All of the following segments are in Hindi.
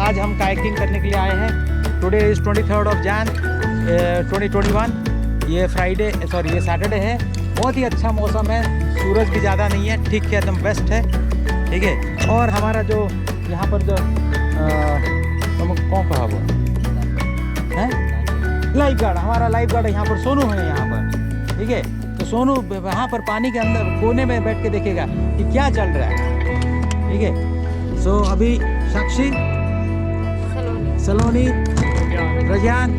आज हम कायाकिंग करने के लिए आए हैं। Today is 23 of Jain 2021। ये फ्राइडे सॉरी ये सैटरडे है। बहुत ही अच्छा मौसम है, सूरज भी ज़्यादा नहीं है, ठीक है, एकदम बेस्ट है, ठीक है। और हमारा जो यहाँ पर जो तुम कौन कहा वो है लाइफ गार्ड, हमारा लाइफ गार्ड यहाँ पर सोनू है यहाँ पर, ठीक है। तो सोनू वहाँ पर पानी के अंदर कोने में बैठ के देखेगा कि क्या चल रहा है, ठीक है। सो अभी साक्षी, सलोनी, प्रज्ञान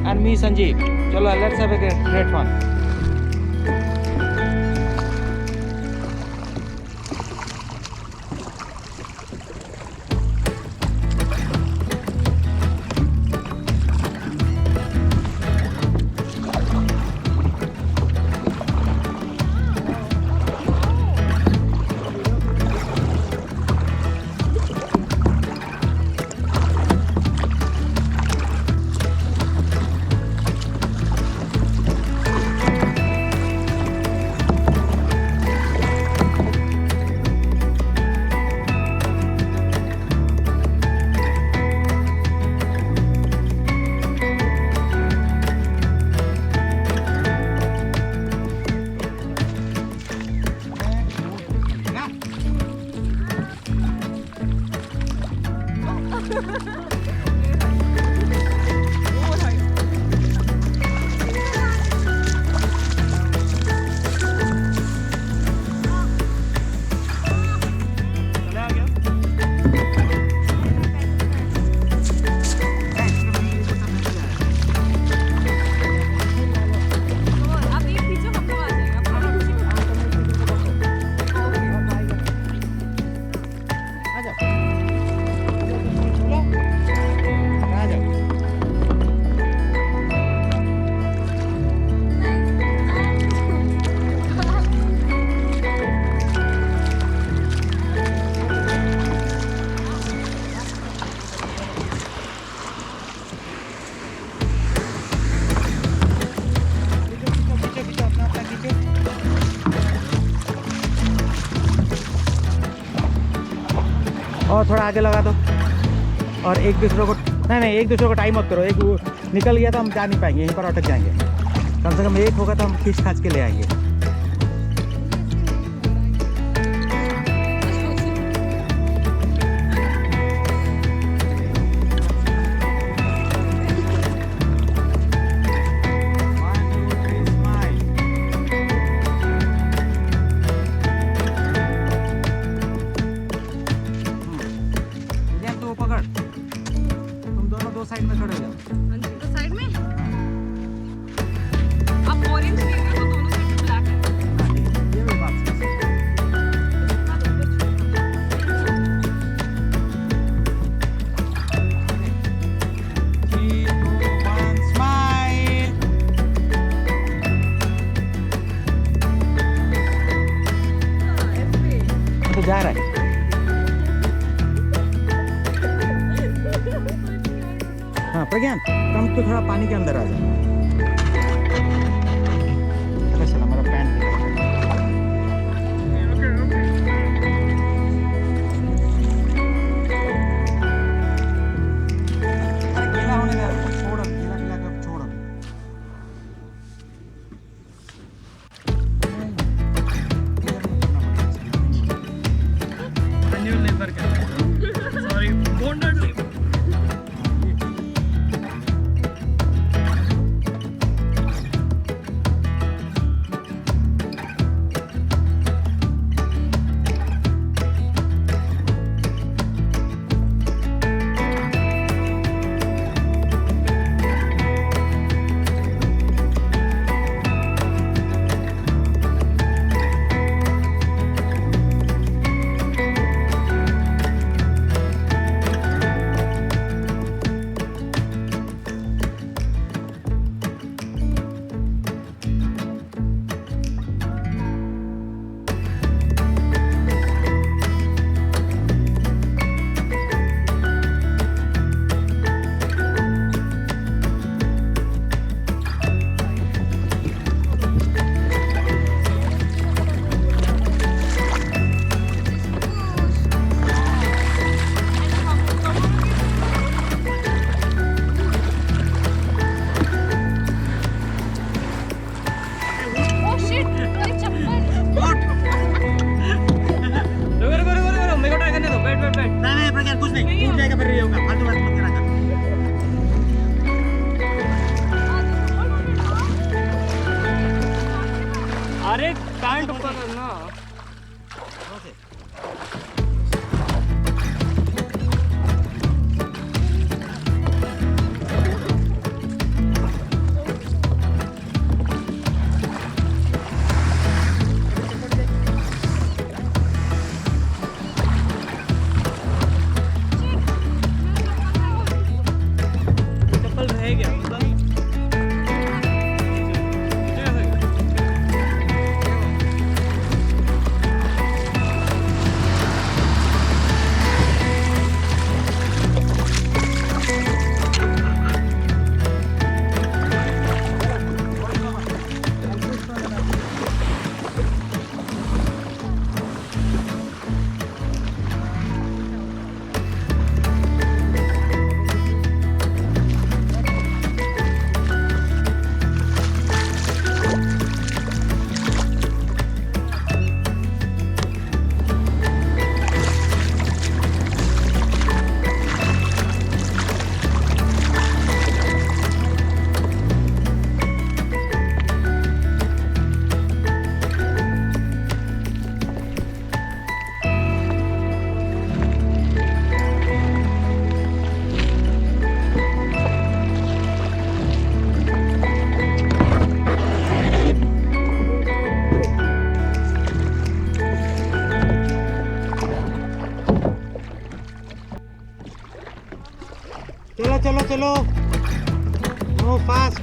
एंड मी संजीव, चलो let's have a great fun. और थोड़ा आगे लगा दो और एक दूसरे को नहीं एक दूसरे को टाइम मत करो। एक निकल गया तो हम जा नहीं पाएंगे, यहीं पर अटक जाएंगे। कम से कम एक होगा तो हम खींच खाच के ले आएंगे। साइड में खड़े हो जाओ। तो साइड में आप ऑरेंज देख रहे हो, दोनों साइड में ब्लैक है। ये भी बात सही है। 3, 2, 1 स्माइल। तो जा रहा है। हाँ प्रज्ञान, कम तो थोड़ा पानी के अंदर आ जा। चला मेरा पैंट गीला होने दे, छोड़ गीला गीला कर छोड़। मैनुअल लेबर का सॉरी बोंडर लेबर। चप्पल रह गया चलो चलो चलो, मूव फास्ट।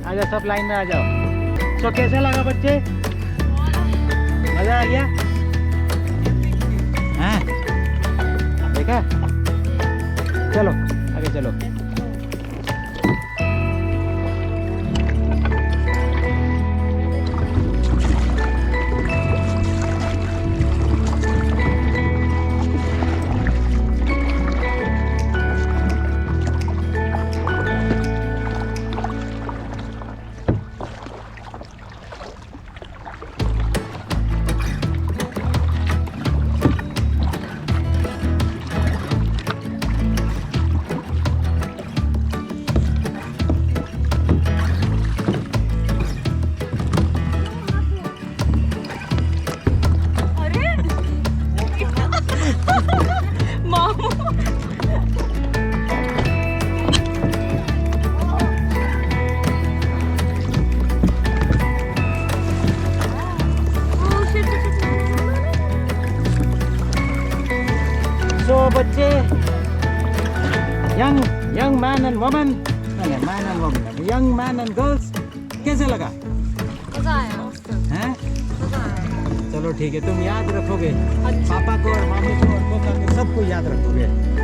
आजा, सब लाइन में आ जाओ। तो कैसा लगा बच्चे? मजा आ गया? हाँ, देखा? चलो आगे चलो। So बच्चे, young man and woman, man and woman, young man and girls, कैसे लगा? मजा आया। हैं? मजा आया। चलो ठीक है, तुम याद रखोगे, अच्छा। पापा को और मामी को और कोका को सबको याद रखोगे।